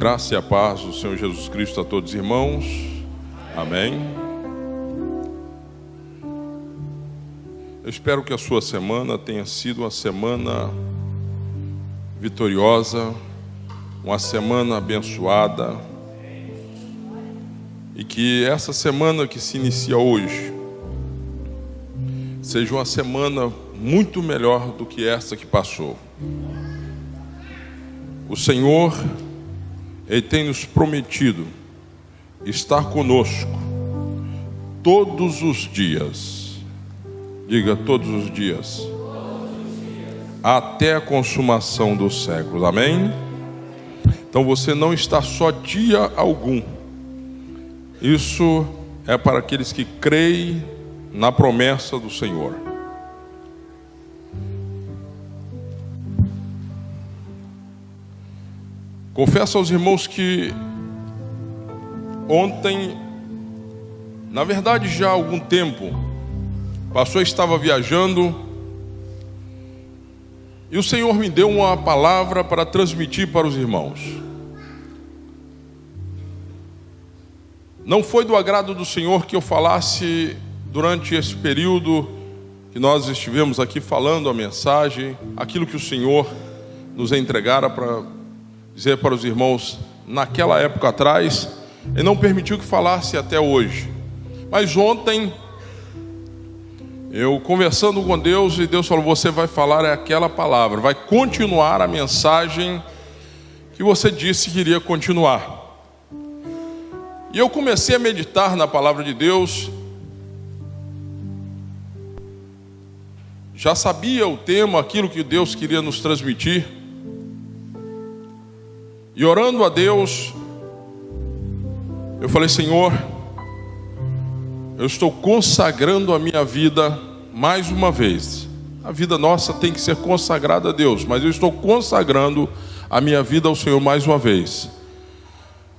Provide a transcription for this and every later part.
graça e a paz do Senhor Jesus Cristo a todos os irmãos. Amém. Eu espero que a sua semana tenha sido uma semana vitoriosa, uma semana abençoada, e que essa semana que se inicia hoje seja uma semana muito melhor do que essa que passou. O Senhor, Ele tem nos prometido estar conosco todos os dias. Diga, todos os dias. Até a consumação dos séculos. Amém? Então você não está só dia algum. Isso é para aqueles que creem na promessa do Senhor. Confesso aos irmãos que ontem, na verdade já há algum tempo, o pastor estava viajando e o Senhor me deu uma palavra para transmitir para os irmãos. Não foi do agrado do Senhor que eu falasse durante esse período que nós estivemos aqui falando a mensagem, aquilo que o Senhor nos entregara para dizer para os irmãos naquela época atrás. Ele não permitiu que falasse até hoje. Mas ontem, eu conversando com Deus, e Deus falou: você vai falar aquela palavra, vai continuar a mensagem que você disse que iria continuar. E eu comecei a meditar na palavra de Deus. Já sabia o tema, aquilo que Deus queria nos transmitir. E orando a Deus, eu falei: Senhor, eu estou consagrando a minha vida mais uma vez. A vida nossa tem que ser consagrada a Deus, mas eu estou consagrando a minha vida ao Senhor mais uma vez,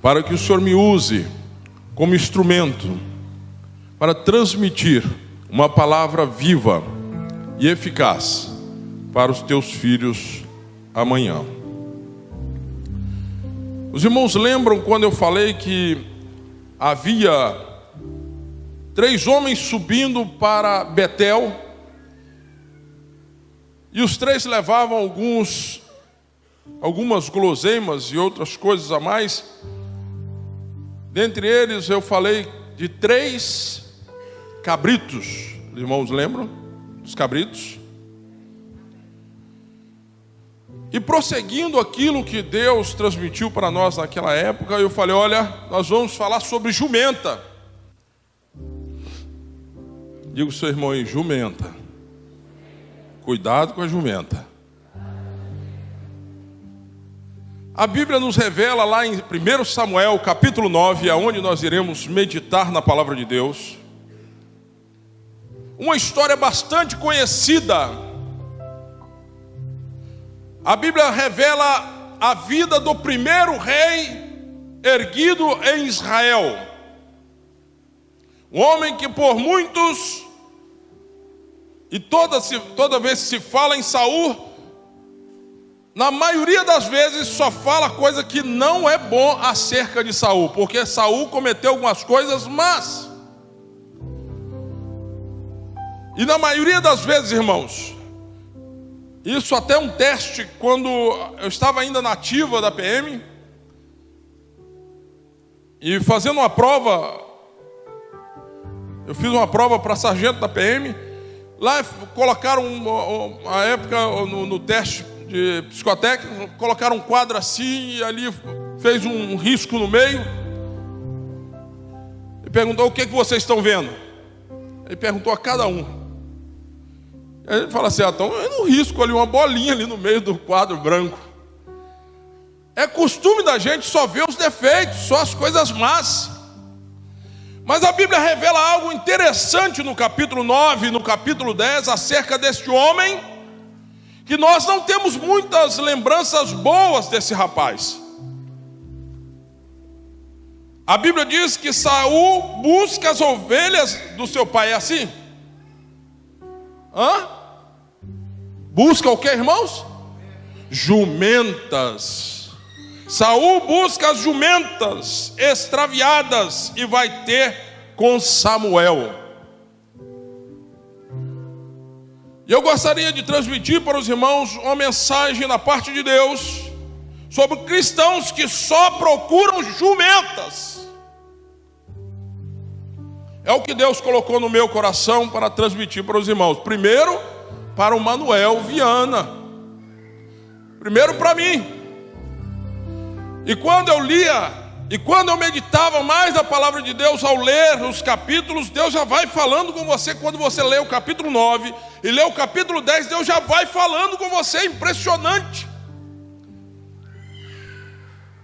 para que o Senhor me use como instrumento para transmitir uma palavra viva e eficaz para os teus filhos amanhã. Os irmãos lembram quando eu falei que havia 3 homens subindo para Betel, e os 3 levavam algumas guloseimas e outras coisas a mais. Dentre eles eu falei de 3 cabritos. Os irmãos lembram dos cabritos? E prosseguindo aquilo que Deus transmitiu para nós naquela época, eu falei: olha, nós vamos falar sobre jumenta. Diga o seu irmão aí: jumenta. Cuidado com a jumenta. A Bíblia nos revela lá em 1 Samuel capítulo 9, aonde nós iremos meditar na palavra de Deus, uma história bastante conhecida. A Bíblia revela a vida do primeiro rei erguido em Israel. Um homem que por muitos, e toda vez que se fala em Saul, na maioria das vezes só fala coisa que não é bom acerca de Saul, porque Saul cometeu algumas coisas más. E na maioria das vezes, irmãos, isso até um teste, quando eu estava ainda na ativa da PM, e fazendo uma prova, eu fiz uma prova para sargento da PM, lá colocaram, na época, no teste de psicotécnico, colocaram um quadro assim, e ali fez um risco no meio, e perguntou: o que vocês estão vendo? Ele perguntou a cada um. Aí ele fala assim: então eu não risco ali uma bolinha ali no meio do quadro branco. É costume da gente só ver os defeitos, só as coisas más. Mas a Bíblia revela algo interessante no capítulo 9 e no capítulo 10 acerca deste homem, que nós não temos muitas lembranças boas desse rapaz. A Bíblia diz que Saul busca as ovelhas do seu pai. É assim? Busca o que, irmãos? Jumentas. Saul busca as jumentas extraviadas e vai ter com Samuel. E eu gostaria de transmitir para os irmãos uma mensagem da parte de Deus sobre cristãos que só procuram jumentas. É o que Deus colocou no meu coração para transmitir para os irmãos. Primeiro, para o Manuel Viana. Primeiro para mim. E quando eu lia, e quando eu meditava mais na palavra de Deus, ao ler os capítulos, Deus já vai falando com você. Quando você lê o capítulo 9 e lê o capítulo 10, Deus já vai falando com você. É impressionante.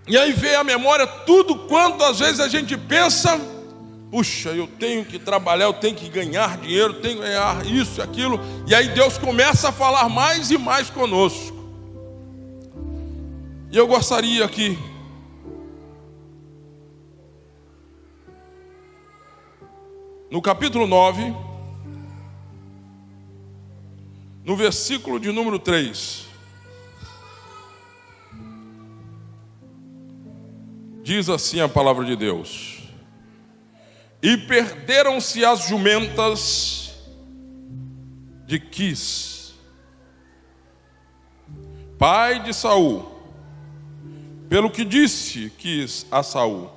E aí vem a memória tudo quanto às vezes a gente pensa: puxa, eu tenho que trabalhar, eu tenho que ganhar dinheiro, tenho que ganhar isso e aquilo. E aí Deus começa a falar mais e mais conosco. E eu gostaria aqui, no capítulo 9, no versículo de número 3, diz assim a palavra de Deus: e perderam-se as jumentas de Quis, pai de Saul, pelo que disse Quis a Saul.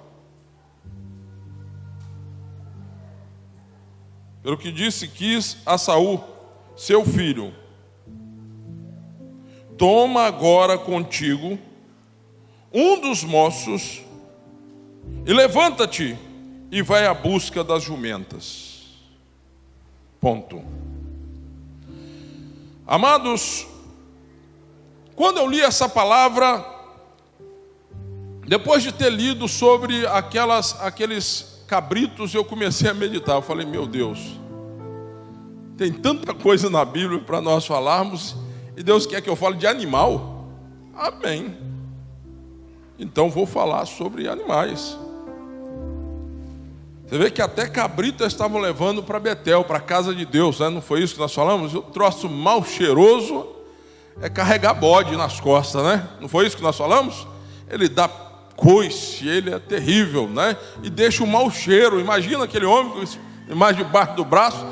Pelo que disse Quis a Saul, seu filho: toma agora contigo um dos moços e levanta-te e vai à busca das jumentas. Ponto. Amados, quando eu li essa palavra, depois de ter lido sobre aqueles cabritos, eu comecei a meditar. Eu falei: meu Deus, tem tanta coisa na Bíblia para nós falarmos, e Deus quer que eu fale de animal? Amém. Então vou falar sobre animais. Você vê que até cabritas estavam levando para Betel, para a casa de Deus, né? Não foi isso que nós falamos? O troço mal cheiroso é carregar bode nas costas, né? Não foi isso que nós falamos? Ele dá coice, ele é terrível, né? E deixa um mau cheiro. Imagina aquele homem com mais debaixo do braço.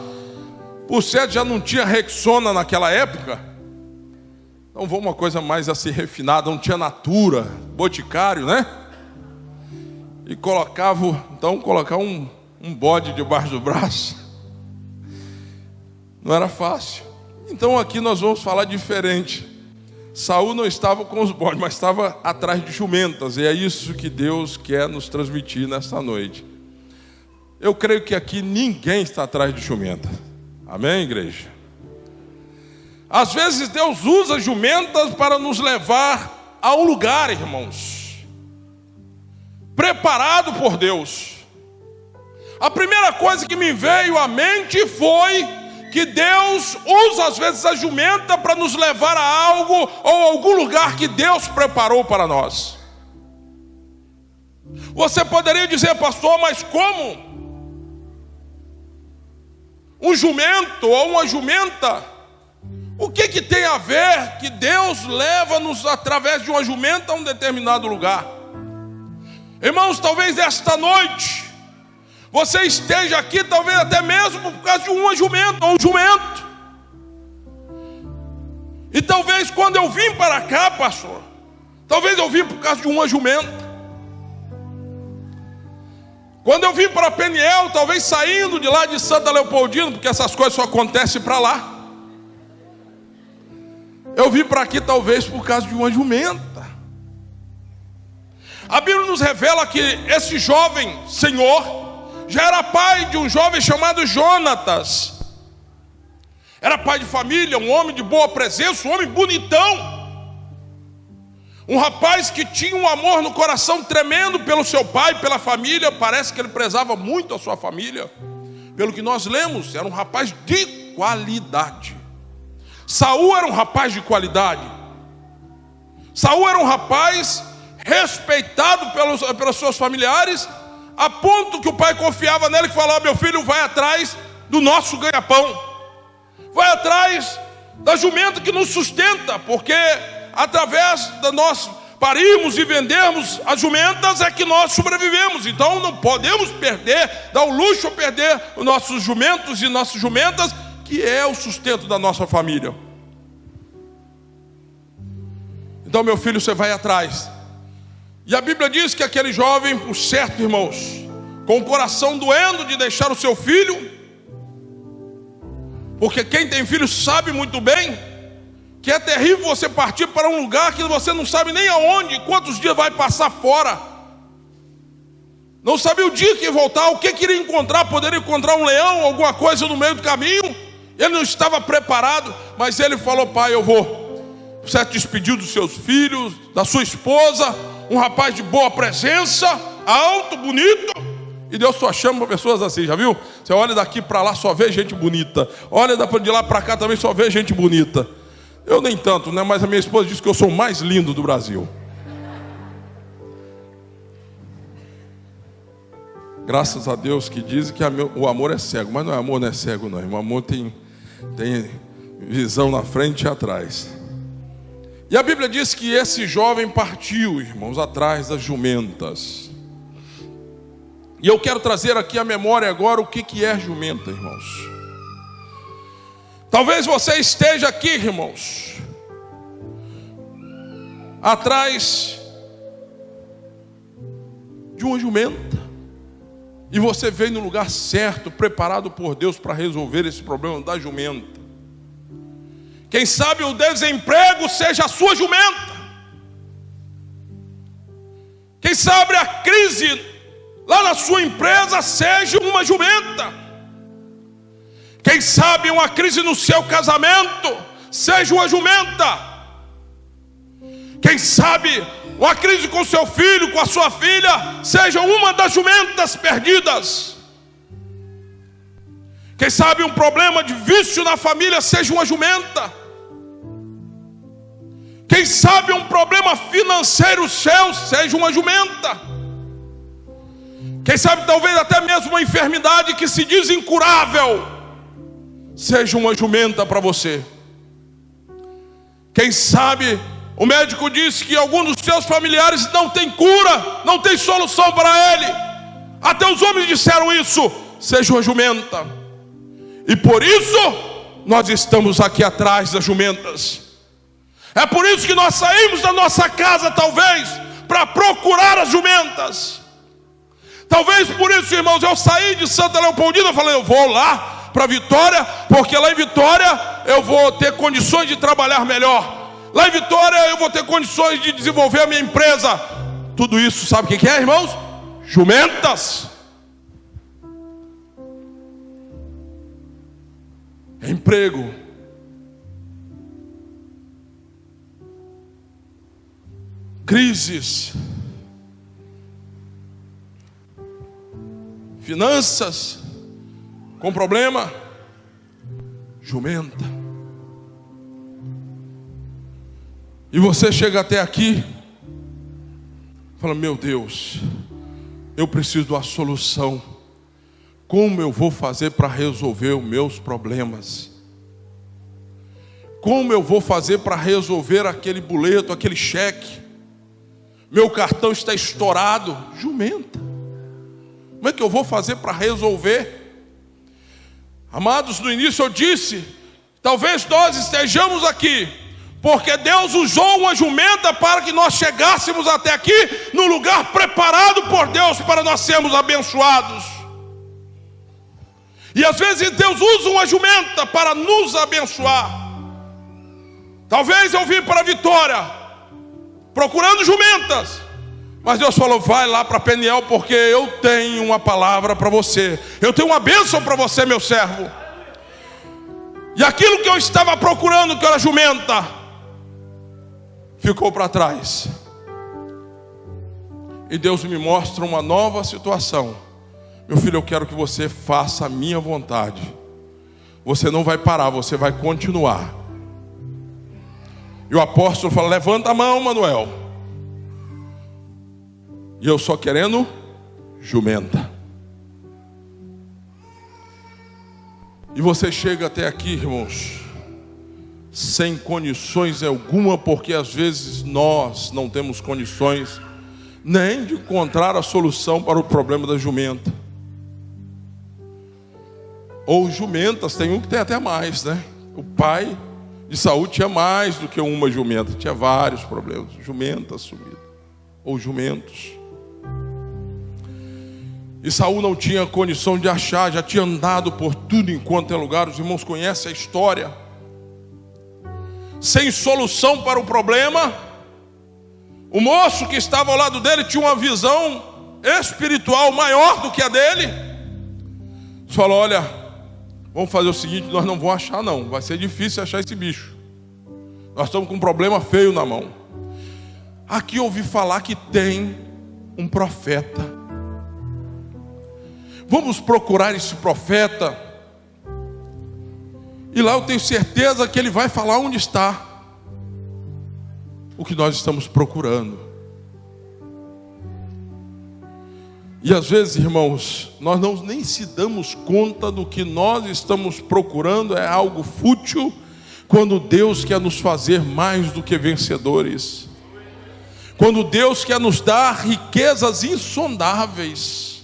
Por certo, já não tinha Rexona naquela época. Então vamos uma coisa mais assim refinada. Não tinha Natura, Boticário, né? E colocar um bode debaixo do braço não era fácil. Então aqui nós vamos falar diferente. Saul não estava com os bodes, mas estava atrás de jumentas. E é isso que Deus quer nos transmitir nesta noite. Eu creio que aqui ninguém está atrás de jumenta. Amém, igreja? Às vezes Deus usa jumentas para nos levar a um lugar, irmãos, preparado por Deus. A primeira coisa que me veio à mente foi que Deus usa às vezes a jumenta para nos levar a algo ou algum lugar que Deus preparou para nós. Você poderia dizer: pastor, mas como? Um jumento ou uma jumenta? O que tem a ver que Deus leva-nos através de uma jumenta a um determinado lugar? Irmãos, talvez esta noite você esteja aqui, talvez até mesmo por causa de uma jumenta ou um jumento. E talvez quando eu vim para cá, pastor, talvez eu vim por causa de uma jumenta. Quando eu vim para Peniel, talvez saindo de lá de Santa Leopoldina, porque essas coisas só acontecem para lá. Eu vim para aqui talvez por causa de uma jumenta. A Bíblia nos revela que esse jovem senhor já era pai de um jovem chamado Jonatas. Era pai de família, um homem de boa presença, um homem bonitão. Um rapaz que tinha um amor no coração tremendo pelo seu pai, pela família. Parece que ele prezava muito a sua família. Pelo que nós lemos, era um rapaz de qualidade. Saul era um rapaz de qualidade. Saul era um rapaz respeitado pelos seus familiares, a ponto que o pai confiava nele, que falava: meu filho, vai atrás do nosso ganha-pão, vai atrás da jumenta que nos sustenta, porque através da nossa, parirmos e vendermos as jumentas é que nós sobrevivemos. Então não podemos perder, dar o luxo de perder os nossos jumentos e nossas jumentas, que é o sustento da nossa família. Então, meu filho, você vai atrás. E a Bíblia diz que aquele jovem, por certo, irmãos, com o coração doendo de deixar o seu filho, porque quem tem filho sabe muito bem que é terrível você partir para um lugar que você não sabe nem aonde, quantos dias vai passar fora. Não sabia o dia que ia voltar, o que queria encontrar, poderia encontrar um leão, alguma coisa no meio do caminho. Ele não estava preparado, mas ele falou: pai, eu vou. Você despediu dos seus filhos, da sua esposa, um rapaz de boa presença, alto, bonito. E Deus só chama pessoas assim, já viu? Você olha daqui para lá, só vê gente bonita. Olha de lá para cá também, só vê gente bonita. Eu nem tanto, né? Mas a minha esposa diz que eu sou o mais lindo do Brasil. Graças a Deus que dizem que o amor é cego. Mas não é amor, não é cego não. O amor tem visão na frente e atrás. E a Bíblia diz que esse jovem partiu, irmãos, atrás das jumentas. E eu quero trazer aqui à memória agora o que é jumenta, irmãos. Talvez você esteja aqui, irmãos, atrás de uma jumenta, e você veio no lugar certo, preparado por Deus para resolver esse problema da jumenta. Quem sabe o desemprego seja a sua jumenta. Quem sabe a crise lá na sua empresa seja uma jumenta. Quem sabe uma crise no seu casamento seja uma jumenta. Quem sabe uma crise com seu filho, com a sua filha, seja uma das jumentas perdidas. Quem sabe um problema de vício na família seja uma jumenta. Quem sabe um problema financeiro seu seja uma jumenta. Quem sabe talvez até mesmo uma enfermidade que se diz incurável seja uma jumenta para você. Quem sabe o médico disse que algum dos seus familiares não tem cura, não tem solução para ele. Até os homens disseram isso. Seja uma jumenta. E por isso nós estamos aqui atrás das jumentas. É por isso que nós saímos da nossa casa, talvez, para procurar as jumentas. Talvez por isso, irmãos, eu saí de Santa Leopoldina e falei: eu vou lá para Vitória, porque lá em Vitória eu vou ter condições de trabalhar melhor. Lá em Vitória eu vou ter condições de desenvolver a minha empresa. Tudo isso, sabe o que é, irmãos? Jumentas. É emprego. Crises. Finanças. Com problema. Jumenta. E você chega até aqui, fala: meu Deus, eu preciso de uma solução. Como eu vou fazer para resolver os meus problemas? Como eu vou fazer para resolver aquele boleto, aquele cheque? Meu cartão está estourado. Jumenta. Como é que eu vou fazer para resolver? Amados, no início eu disse, talvez nós estejamos aqui porque Deus usou uma jumenta para que nós chegássemos até aqui, no lugar preparado por Deus para nós sermos abençoados. E às vezes Deus usa uma jumenta para nos abençoar. Talvez eu vim para Vitória procurando jumentas, mas Deus falou: vai lá para Peniel, porque eu tenho uma palavra para você. Eu tenho uma bênção para você, meu servo. E aquilo que eu estava procurando, que era jumenta, ficou para trás. E Deus me mostra uma nova situação. Meu filho, eu quero que você faça a minha vontade. Você não vai parar, você vai continuar. E o apóstolo fala: levanta a mão, Manuel. E eu só querendo jumenta. E você chega até aqui, irmãos, sem condições alguma, porque às vezes nós não temos condições nem de encontrar a solução para o problema da jumenta. Ou jumentas, tem um que tem até mais, né? O pai de Saul tinha mais do que uma jumenta, tinha vários problemas, jumentas sumidas, ou jumentos. E Saul não tinha condição de achar, já tinha andado por tudo enquanto é lugar. Os irmãos conhecem a história. Sem solução para o problema, o moço que estava ao lado dele tinha uma visão espiritual maior do que a dele. Ele falou: olha, vamos fazer o seguinte, nós não vamos achar não, vai ser difícil achar esse bicho. Nós estamos com um problema feio na mão. Aqui eu ouvi falar que tem um profeta. Vamos procurar esse profeta. E lá eu tenho certeza que ele vai falar onde está o que nós estamos procurando. E às vezes, irmãos, nós nem se damos conta do que nós estamos procurando é algo fútil, quando Deus quer nos fazer mais do que vencedores. Quando Deus quer nos dar riquezas insondáveis.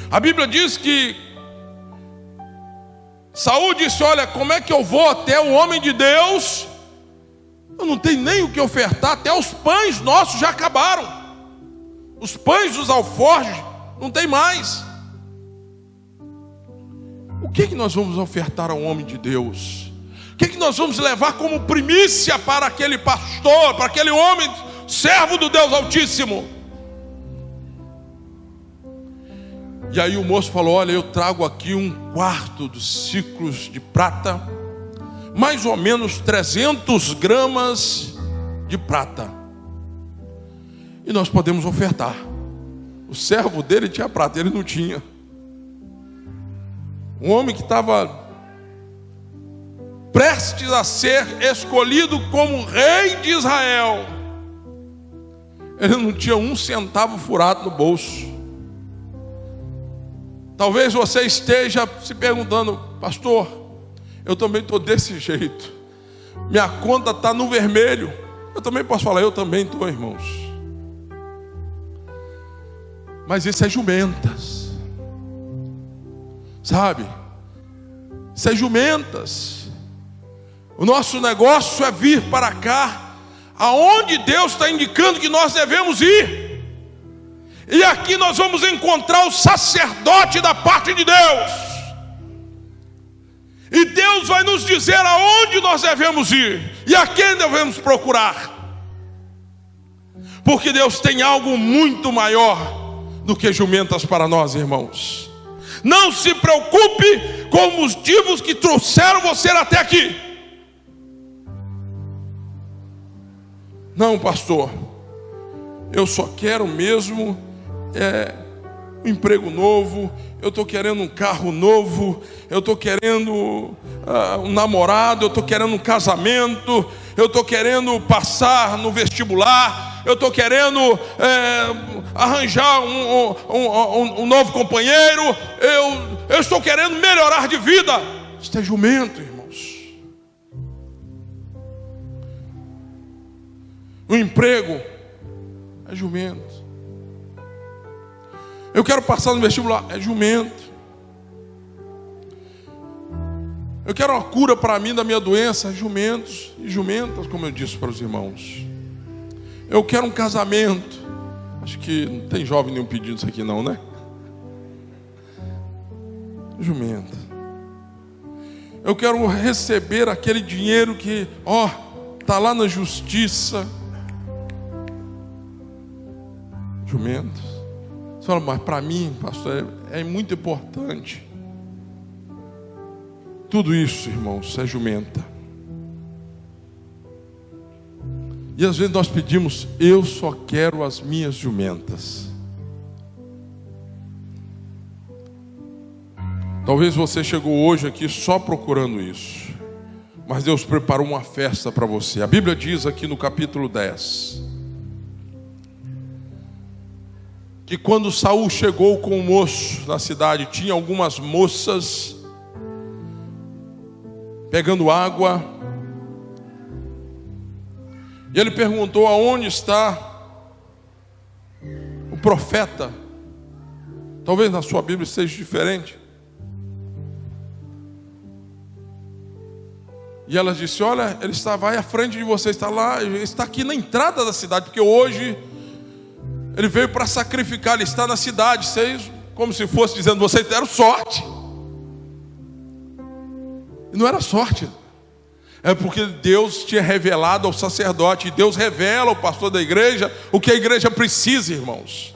A Bíblia diz que Saul disse: olha, como é que eu vou até o homem de Deus? Eu não tenho nem o que ofertar, até os pães nossos já acabaram. Os pães dos alforjes não tem mais. O que nós vamos ofertar ao homem de Deus? O que nós vamos levar como primícia para aquele pastor, para aquele homem, servo do Deus Altíssimo? E aí o moço falou: olha, eu trago aqui 1/4 dos ciclos de prata, mais ou menos 300 gramas de prata, e nós podemos ofertar. O servo dele tinha prata, ele não tinha. Um homem que estava prestes a ser escolhido como rei de Israel, ele não tinha 1 centavo furado no bolso. Talvez você esteja se perguntando: pastor, eu também estou desse jeito, minha conta está no vermelho. Eu também posso falar: eu também estou, irmãos. Mas isso é jumentas, sabe? Isso é jumentas. O nosso negócio é vir para cá, aonde Deus está indicando que nós devemos ir. E aqui nós vamos encontrar o sacerdote da parte de Deus. E Deus vai nos dizer aonde nós devemos ir e a quem devemos procurar. Porque Deus tem algo muito maior do que jumentas para nós, irmãos. Não se preocupe com os motivos que trouxeram você até aqui. Não, pastor, eu só quero mesmo um emprego novo, eu estou querendo um carro novo, eu estou querendo um namorado, eu estou querendo um casamento, eu estou querendo passar no vestibular, eu estou querendo arranjar um novo companheiro, eu estou querendo melhorar de vida. Isso é jumento, irmãos. O emprego é jumento. Eu quero passar no vestibular, é jumento. Eu quero uma cura para mim da minha doença, é jumentos e jumentas, como eu disse para os irmãos. Eu quero um casamento. Acho que não tem jovem nenhum pedindo isso aqui não, né? Jumenta. Eu quero receber aquele dinheiro que, está lá na justiça. Jumentos. Você fala: mas para mim, pastor, é muito importante. Tudo isso, irmãos, é jumenta. E às vezes nós pedimos: eu só quero as minhas jumentas. Talvez você chegou hoje aqui só procurando isso, mas Deus preparou uma festa para você. A Bíblia diz aqui no capítulo 10 que quando Saul chegou com o moço na cidade, tinha algumas moças pegando água. E ele perguntou: aonde está o profeta? Talvez na sua Bíblia seja diferente. E ela disse: olha, ele vai à frente de você, está lá, ele está aqui na entrada da cidade, porque hoje ele veio para sacrificar, ele está na cidade. Vocês, como se fosse dizendo, vocês deram sorte. E não era sorte, é porque Deus tinha revelado ao sacerdote, e Deus revela ao pastor da igreja o que a igreja precisa, irmãos.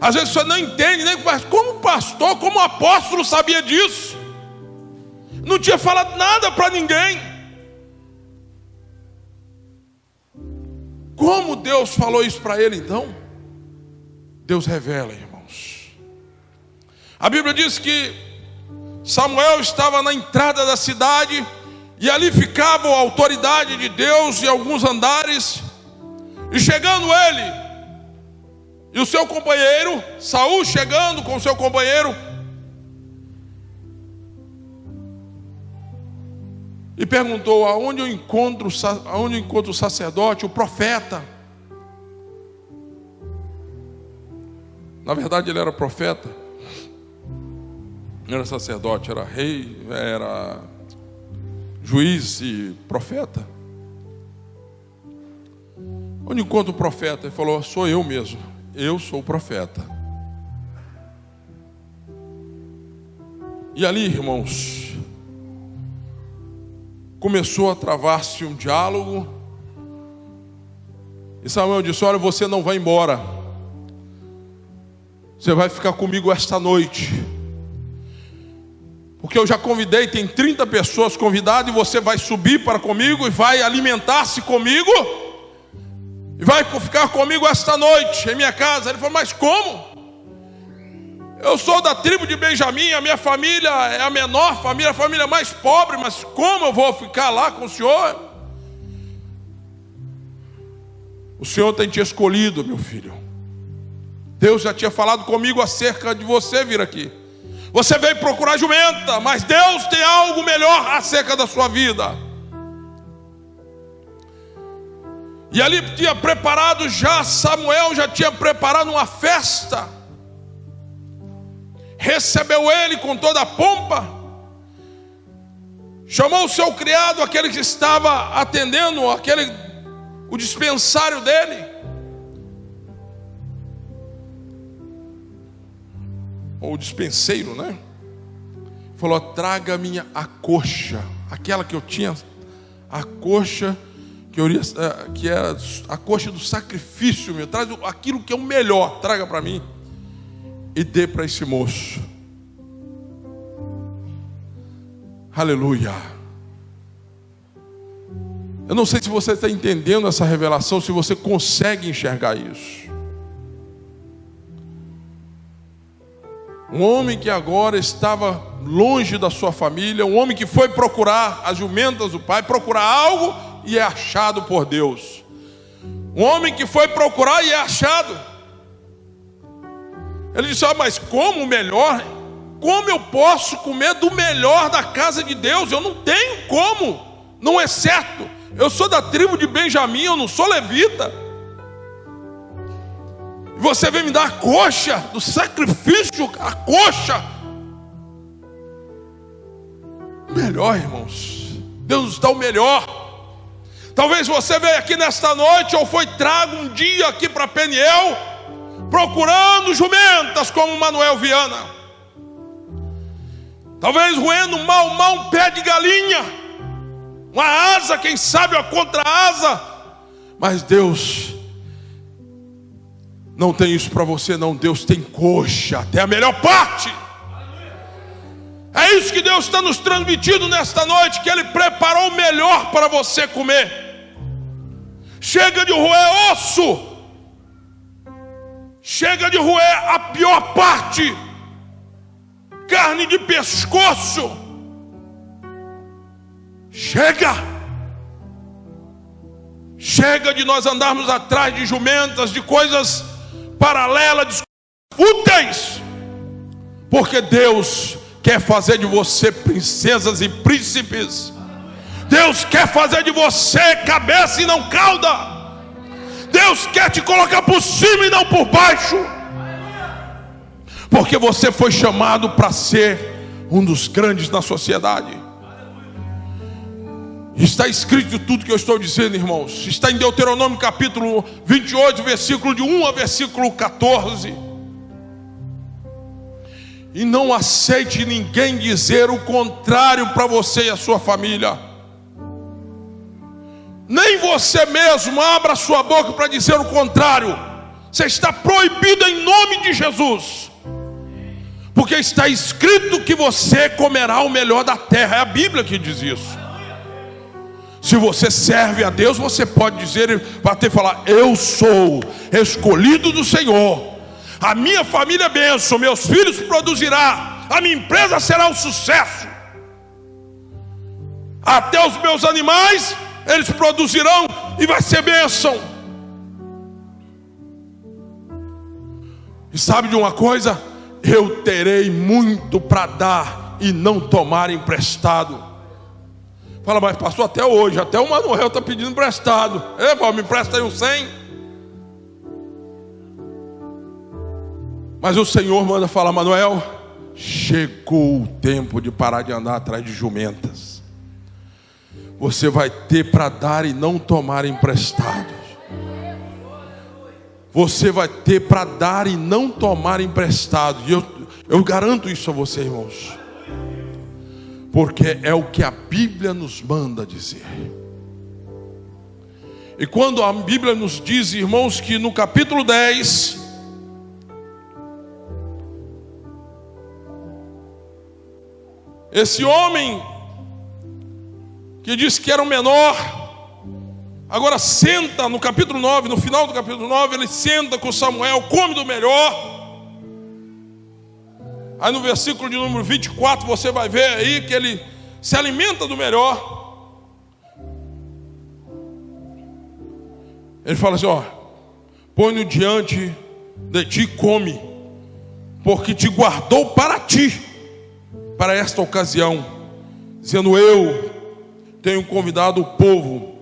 Às vezes você não entende, nem como pastor, como apóstolo sabia disso. Não tinha falado nada para ninguém. Como Deus falou isso para ele então? Deus revela, irmãos. A Bíblia diz que Samuel estava na entrada da cidade, e ali ficava a autoridade de Deus e alguns andares. E chegando ele e o seu companheiro, Saul chegando com o seu companheiro, e perguntou: aonde eu encontro o sacerdote, o profeta? Na verdade ele era profeta, não era sacerdote, era rei, era juiz e profeta. Onde encontra o profeta? Ele falou: sou eu mesmo, eu sou o profeta. E ali, irmãos, começou a travar-se um diálogo. E Samuel disse: olha, você não vai embora, você vai ficar comigo esta noite, porque eu já convidei, tem 30 pessoas convidadas, e você vai subir para comigo e vai alimentar-se comigo e vai ficar comigo esta noite em minha casa. Ele falou: mas como? Eu sou da tribo de Benjamim, a minha família é a menor família, a família mais pobre, mas como eu vou ficar lá com o senhor? O Senhor tem te escolhido, meu filho. Deus já tinha falado comigo acerca de você vir aqui. Você veio procurar jumenta, mas Deus tem algo melhor acerca da sua vida. E ali tinha preparado já, Samuel já tinha preparado uma festa. Recebeu ele com toda a pompa. Chamou o seu criado, aquele que estava atendendo, o dispensário dele. Ou o dispenseiro, né? Falou: traga-me a coxa, aquela que eu tinha, a coxa que era a coxa do sacrifício meu. Traz aquilo que é o melhor, traga para mim e dê para esse moço. Aleluia. Eu não sei se você está entendendo essa revelação, se você consegue enxergar isso. Um homem que agora estava longe da sua família, um homem que foi procurar as jumentas do pai, procurar algo e é achado por Deus. Um homem que foi procurar e é achado. Ele disse: mas como o melhor? Como eu posso comer do melhor da casa de Deus? Eu não tenho como, não é certo. Eu sou da tribo de Benjamim, eu não sou levita. E você vem me dar a coxa do sacrifício, a coxa. Melhor, irmãos, Deus nos dá o melhor. Talvez você veio aqui nesta noite, ou foi trago um dia aqui para Peniel, procurando jumentas como Manuel Viana. Talvez roendo mal um pé de galinha, uma asa, quem sabe uma contra-asa. Mas Deus não tem isso para você, não. Deus tem coxa, até a melhor parte. É isso que Deus está nos transmitindo nesta noite, que Ele preparou o melhor para você comer. Chega de roer osso, chega de roer a pior parte, carne de pescoço. Chega de nós andarmos atrás de jumentas, de coisas paralelas, fúteis, porque Deus quer fazer de você princesas e príncipes. Deus quer fazer de você cabeça e não cauda. Deus quer te colocar por cima e não por baixo, porque você foi chamado para ser um dos grandes na sociedade. Está escrito tudo que eu estou dizendo, irmãos. Está em Deuteronômio capítulo 28, versículo de 1 a versículo 14. E não aceite ninguém dizer o contrário para você e a sua família. Nem você mesmo abra sua boca para dizer o contrário. Você está proibido em nome de Jesus, porque está escrito que você comerá o melhor da terra. É a Bíblia que diz isso. Se você serve a Deus, você pode dizer, bater e falar: eu sou escolhido do Senhor, a minha família é bênção, meus filhos produzirá, a minha empresa será um sucesso, até os meus animais eles produzirão e vai ser bênção. E sabe de uma coisa? Eu terei muito para dar e não tomar emprestado. Fala, mas pastor, até hoje, até o Manuel está pedindo emprestado. Me empresta aí um 100. Mas o Senhor manda falar: Manuel, chegou o tempo de parar de andar atrás de jumentas. Você vai ter para dar e não tomar emprestado. Você vai ter para dar e não tomar emprestado. E eu garanto isso a você, irmãos, porque é o que a Bíblia nos manda dizer. E quando a Bíblia nos diz, irmãos, que no capítulo 10, esse homem que disse que era o menor, agora senta no capítulo 9, no final do capítulo 9, ele senta com Samuel, come do melhor. Aí no versículo de número 24, você vai ver aí que ele se alimenta do melhor. Ele fala assim: põe-no diante de ti e come, porque te guardou para ti, para esta ocasião, dizendo: eu tenho convidado o povo.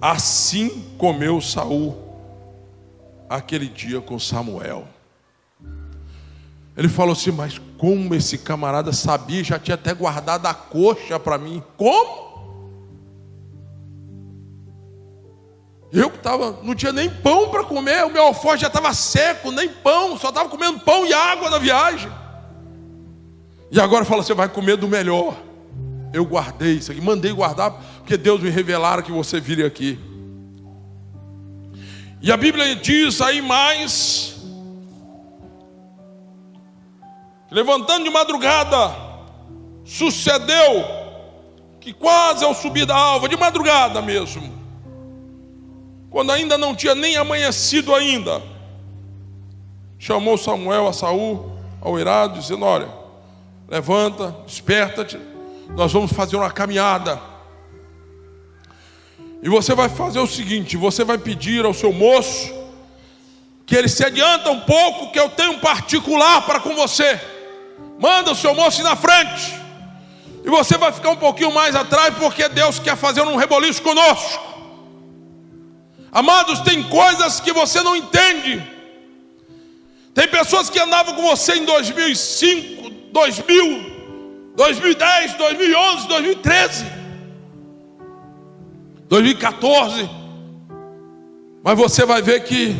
Assim comeu Saul aquele dia com Samuel. Ele falou assim: mas como esse camarada sabia, já tinha até guardado a coxa para mim. Como? Eu que não tinha nem pão para comer, o meu alforje já estava seco, nem pão, só estava comendo pão e água na viagem. E agora fala: você vai comer do melhor. Eu guardei isso aqui, mandei guardar, porque Deus me revelara que você viria aqui. E a Bíblia diz aí mais: levantando de madrugada, sucedeu que quase ao subir da alva, de madrugada mesmo, quando ainda não tinha nem amanhecido ainda, chamou Samuel a Saul ao eirado, dizendo: olha, levanta, desperta-te, nós vamos fazer uma caminhada. E você vai fazer o seguinte: você vai pedir ao seu moço que ele se adianta um pouco, que eu tenho um particular para com você. Manda o seu moço ir na frente, e você vai ficar um pouquinho mais atrás, porque Deus quer fazer um reboliço conosco. Amados, tem coisas que você não entende. Tem pessoas que andavam com você em 2005, 2000, 2010, 2011, 2013, 2014. Mas você vai ver que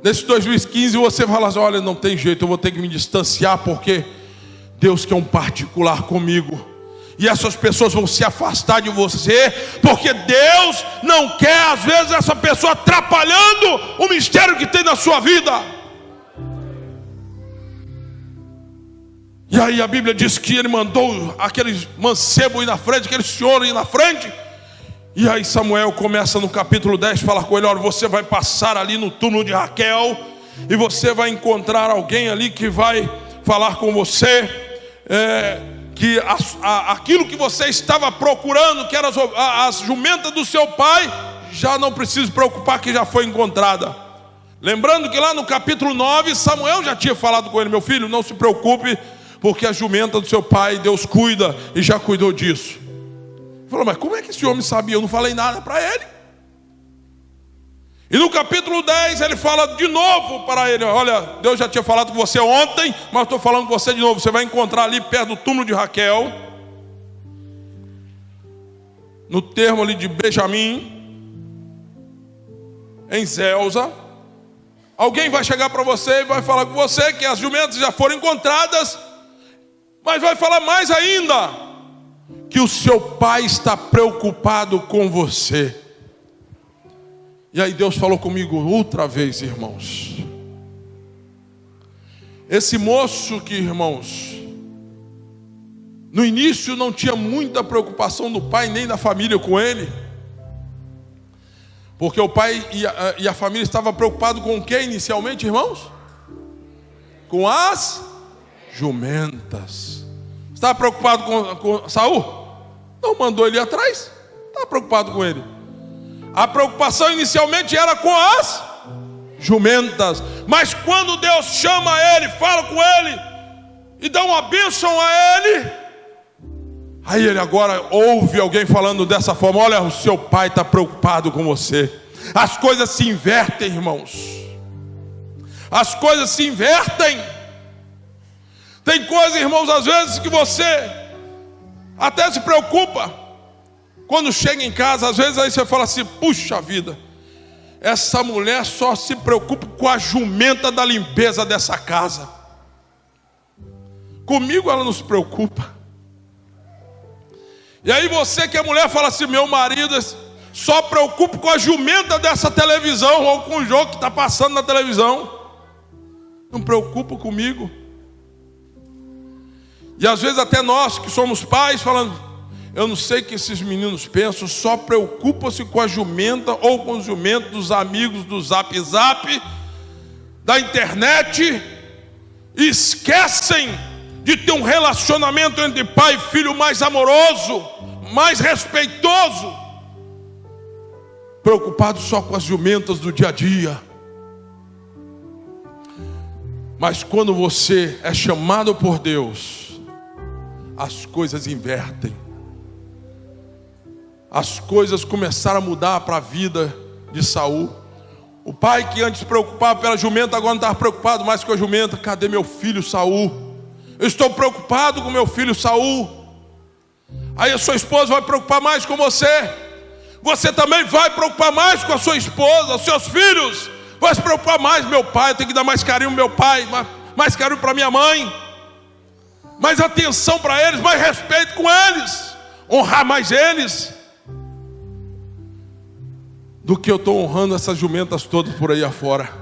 nesse 2015 você vai falar assim: olha, não tem jeito, eu vou ter que me distanciar, porque Deus quer um particular comigo. E essas pessoas vão se afastar de você, porque Deus não quer, às vezes, essa pessoa atrapalhando o mistério que tem na sua vida. E aí a Bíblia diz que ele mandou aquele mancebo ir na frente, aquele senhor ir na frente. E aí Samuel começa no capítulo 10 a falar com ele: olha, você vai passar ali no túmulo de Raquel, e você vai encontrar alguém ali que vai falar com você, que aquilo que você estava procurando, que eram as jumentas do seu pai, já não precisa se preocupar, que já foi encontrada. Lembrando que lá no capítulo 9, Samuel já tinha falado com ele: meu filho, não se preocupe, porque a jumenta do seu pai, Deus cuida, e já cuidou disso. Falou, mas como é que esse homem sabia? Eu não falei nada para ele. E no capítulo 10 ele fala de novo para ele: olha, Deus já tinha falado com você ontem, mas estou falando com você de novo. Você vai encontrar ali perto do túmulo de Raquel, no termo ali de Benjamim, em Zelza. Alguém vai chegar para você e vai falar com você que as jumentas já foram encontradas, mas vai falar mais ainda, que o seu pai está preocupado com você. E aí Deus falou comigo outra vez, irmãos. Esse moço que, irmãos, no início não tinha muita preocupação do pai nem da família com ele, porque o pai e a família estavam preocupados com o que inicialmente, irmãos? Com as jumentas. Estava preocupado com Saul? Não mandou ele ir atrás. Estava preocupado com ele. A preocupação inicialmente era com as jumentas. Mas quando Deus chama ele, fala com ele e dá uma bênção a ele, aí ele agora ouve alguém falando dessa forma: olha, o seu pai está preocupado com você. As coisas se invertem, irmãos. As coisas se invertem. Tem coisas, irmãos, às vezes que você até se preocupa. Quando chega em casa, às vezes aí você fala assim: puxa vida, essa mulher só se preocupa com a jumenta da limpeza dessa casa. Comigo ela não se preocupa. E aí você que é mulher fala assim: meu marido só preocupa com a jumenta dessa televisão, ou com o jogo que está passando na televisão. Não preocupa comigo. E às vezes até nós que somos pais falando: eu não sei o que esses meninos pensam, só preocupam-se com a jumenta ou com os jumentos dos amigos do Zap Zap, da internet, e esquecem de ter um relacionamento entre pai e filho mais amoroso, mais respeitoso, preocupados só com as jumentas do dia a dia. Mas quando você é chamado por Deus, as coisas invertem. As coisas começaram a mudar para a vida de Saul. O pai que antes se preocupava pela jumenta, agora não estava preocupado mais com a jumenta. Cadê meu filho Saul? Eu estou preocupado com meu filho Saul. Aí a sua esposa vai preocupar mais com você. Você também vai preocupar mais com a sua esposa, os seus filhos. Vai se preocupar mais: meu pai, eu tenho que dar mais carinho ao meu pai, mais carinho para minha mãe, mais atenção para eles, mais respeito com eles, honrar mais eles, do que eu estou honrando essas jumentas todas por aí afora.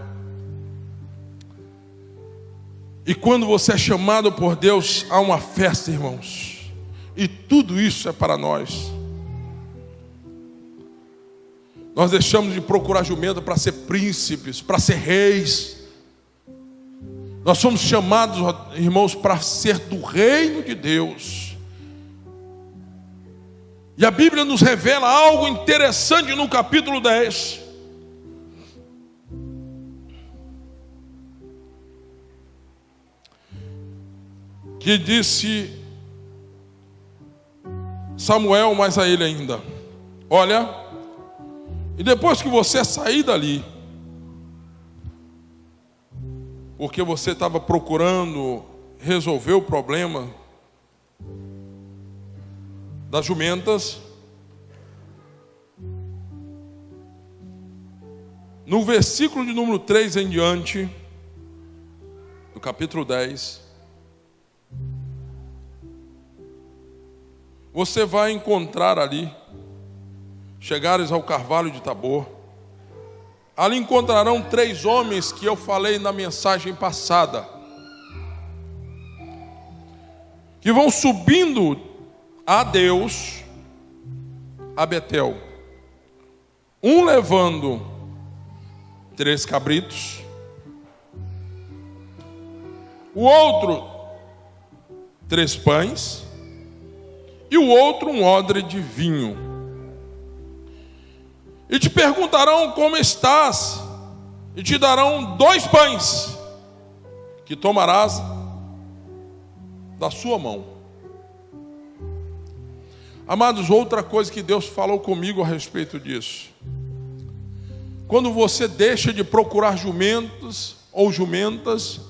E quando você é chamado por Deus, há uma festa, irmãos, e tudo isso é para nós. Nós deixamos de procurar jumenta para ser príncipes, para ser reis. Nós somos chamados, irmãos, para ser do reino de Deus. E a Bíblia nos revela algo interessante no capítulo 10. Que disse Samuel mais a ele ainda: olha, e depois que você sair dali, porque você estava procurando resolver o problema das jumentas, no versículo de número 3 em diante, do capítulo 10, você vai encontrar ali, chegares ao Carvalho de Tabor, ali encontrarão 3 homens que eu falei na mensagem passada, que vão subindo a Deus, a Betel, um levando 3 cabritos, o outro 3 pães, e o outro um odre de vinho. E te perguntarão como estás, e te darão 2 pães, que tomarás da sua mão. Amados, outra coisa que Deus falou comigo a respeito disso: quando você deixa de procurar jumentos ou jumentas,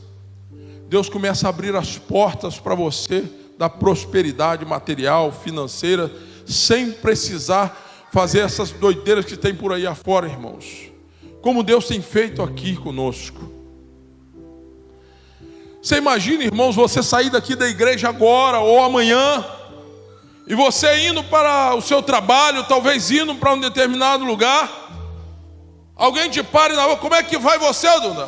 Deus começa a abrir as portas para você da prosperidade material, financeira, sem precisar fazer essas doideiras que tem por aí afora, irmãos. Como Deus tem feito aqui conosco. Você imagina, irmãos, você sair daqui da igreja agora ou amanhã, e você indo para o seu trabalho, talvez indo para um determinado lugar, alguém te pare na rua: como é que vai você, Duda?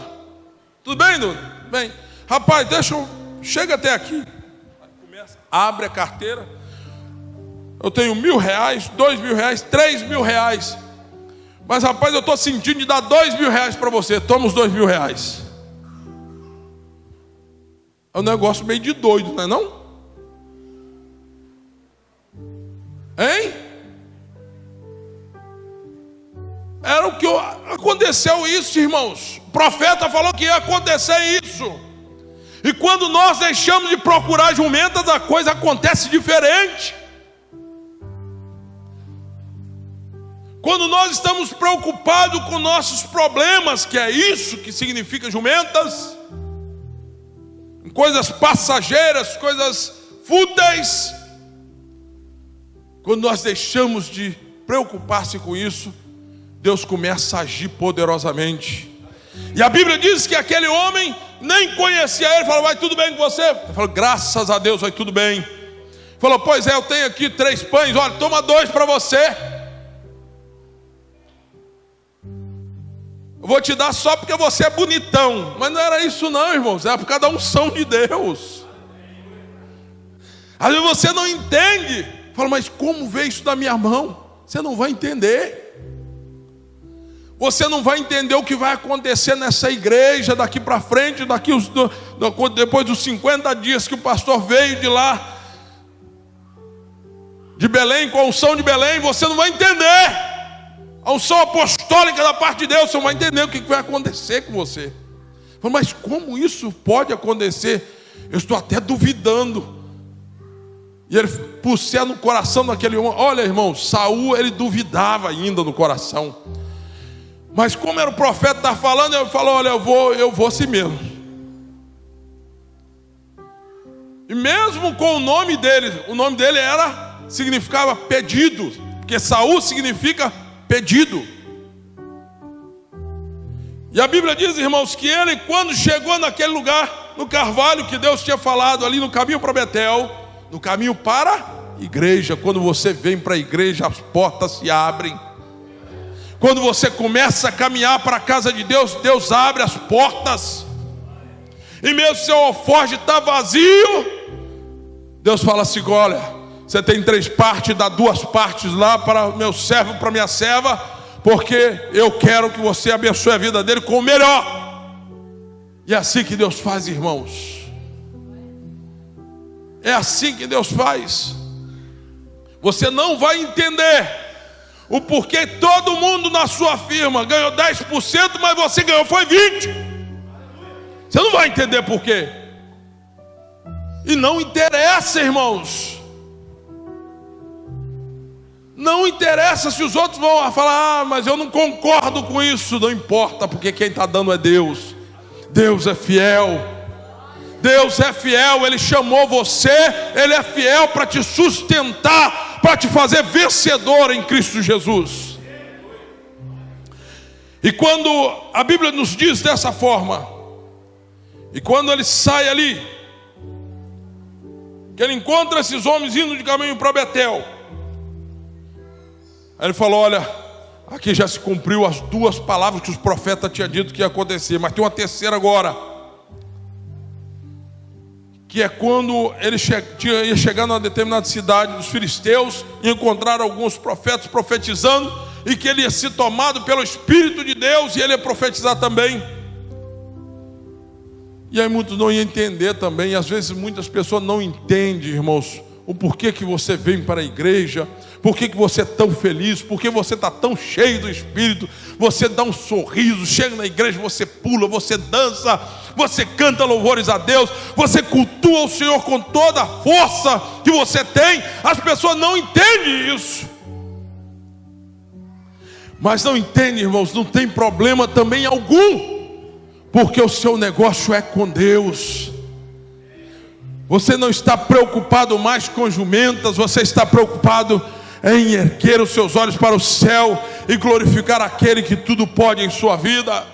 Tudo bem, Duda? Bem, rapaz, chega até aqui. Abre a carteira. Eu tenho R$1.000, R$2.000, R$3.000. Mas, rapaz, eu estou sentindo de dar R$2.000 para você. Toma os R$2.000. É um negócio meio de doido, não é não? Hein? Era o que aconteceu isso, irmãos. O profeta falou que ia acontecer isso. E quando nós deixamos de procurar jumentas, a coisa acontece diferente. Quando nós estamos preocupados com nossos problemas, que é isso que significa jumentas, coisas passageiras, coisas fúteis, quando nós deixamos de preocupar-se com isso, Deus começa a agir poderosamente. E a Bíblia diz que aquele homem nem conhecia ele. Falou: vai tudo bem com você? Ele falou: graças a Deus vai tudo bem. Falou: pois é, eu tenho aqui 3 pães, olha, toma 2 para você. Eu vou te dar só porque você é bonitão. Mas não era isso não, irmãos, era por causa da unção de Deus. Às vezes você não entende. Fala: mas como veio isso da minha mão? Você não vai entender. Você não vai entender o que vai acontecer nessa igreja daqui para frente, depois dos 50 dias que o pastor veio de lá, de Belém, com a unção de Belém. Você não vai entender a unção apostólica da parte de Deus. Você não vai entender o que vai acontecer com você. Mas como isso pode acontecer? Eu estou até duvidando. E ele puxou no coração daquele homem. Olha, irmão, Saul, ele duvidava ainda no coração. Mas como era o profeta que estava falando, ele falou: olha, eu vou assim mesmo. E mesmo com o nome dele significava pedido, porque Saul significa pedido. E a Bíblia diz, irmãos, que ele, quando chegou naquele lugar, no carvalho que Deus tinha falado ali no caminho para Betel, no caminho para a igreja, quando você vem para a igreja, as portas se abrem. Quando você começa a caminhar para a casa de Deus, Deus abre as portas. E mesmo se o alforje está vazio, Deus fala assim: olha, você tem 3 partes, dá 2 partes lá para o meu servo, para a minha serva, porque eu quero que você abençoe a vida dele com o melhor. E é assim que Deus faz, irmãos. É assim que Deus faz. Você não vai entender o porquê todo mundo na sua firma ganhou 10%, mas você ganhou foi 20%. Você não vai entender por quê. E não interessa, irmãos. Não interessa se os outros vão falar: ah, mas eu não concordo com isso. Não importa, porque quem está dando é Deus. Deus é fiel. Deus é fiel, Ele chamou você, Ele é fiel para te sustentar, para te fazer vencedor em Cristo Jesus. E quando a Bíblia nos diz dessa forma, e quando ele sai ali, que ele encontra esses homens indo de caminho para Betel, aí ele falou: olha, aqui já se cumpriu as 2 palavras que os profetas tinham dito que ia acontecer, mas tem uma terceira agora, que é quando ele ia chegar numa determinada cidade dos filisteus e encontrar alguns profetas profetizando, e que ele ia ser tomado pelo Espírito de Deus e ele ia profetizar também. E aí muitos não iam entender também, e às vezes muitas pessoas não entendem, irmãos, o porquê que você vem para a igreja, por que você é tão feliz, por que você está tão cheio do Espírito. Você dá um sorriso, chega na igreja, você pula, você dança, você canta louvores a Deus, você cultua o Senhor com toda a força que você tem. As pessoas não entendem isso, mas não entendem, irmãos, não tem problema também algum, porque o seu negócio é com Deus. Você não está preocupado mais com jumentas, você está preocupado em erguer os seus olhos para o céu e glorificar aquele que tudo pode em sua vida,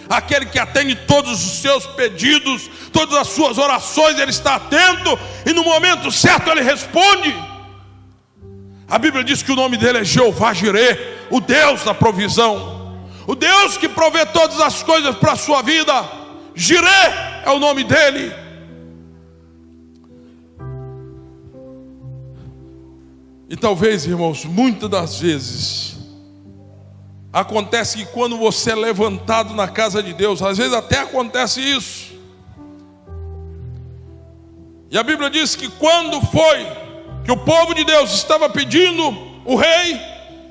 aquele que atende todos os seus pedidos, todas as suas orações. Ele está atento e no momento certo ele responde. A Bíblia diz que o nome dele é Jeová Jirê, o Deus da provisão, o Deus que provê todas as coisas para a sua vida. Jirê é o nome dele. E talvez, irmãos, muitas das vezes acontece que quando você é levantado na casa de Deus, às vezes até acontece isso. E a Bíblia diz que quando foi que o povo de Deus estava pedindo o rei,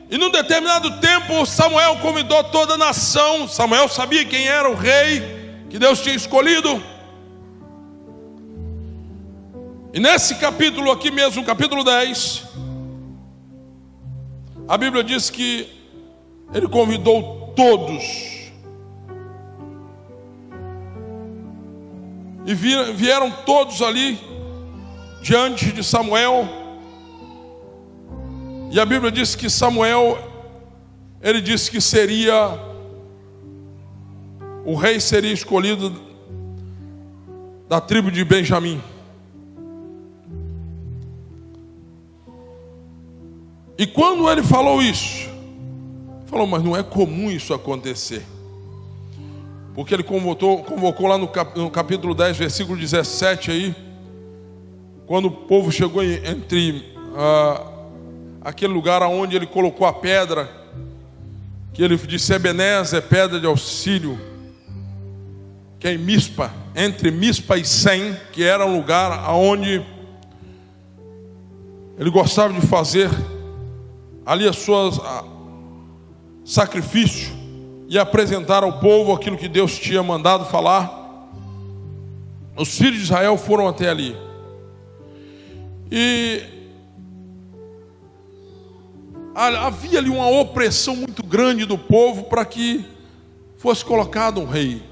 e num determinado tempo Samuel convidou toda a nação. Samuel sabia quem era o rei que Deus tinha escolhido. E nesse capítulo aqui mesmo, capítulo 10, a Bíblia diz que ele convidou todos. E vieram todos ali diante de Samuel. E a Bíblia diz que Samuel, ele disse que o rei seria escolhido da tribo de Benjamim. E quando ele falou isso, falou, mas não é comum isso acontecer. Porque ele convocou lá no capítulo 10, versículo 17 aí, quando o povo chegou entre aquele lugar onde ele colocou a pedra, que ele disse Ebenezer, pedra de auxílio, que é em Mispa, entre Mispa e Sem, que era um lugar onde ele gostava de fazer ali as suas sacrifício e apresentar ao povo aquilo que Deus tinha mandado falar. Os filhos de Israel foram até ali. E havia ali uma opressão muito grande do povo para que fosse colocado um rei.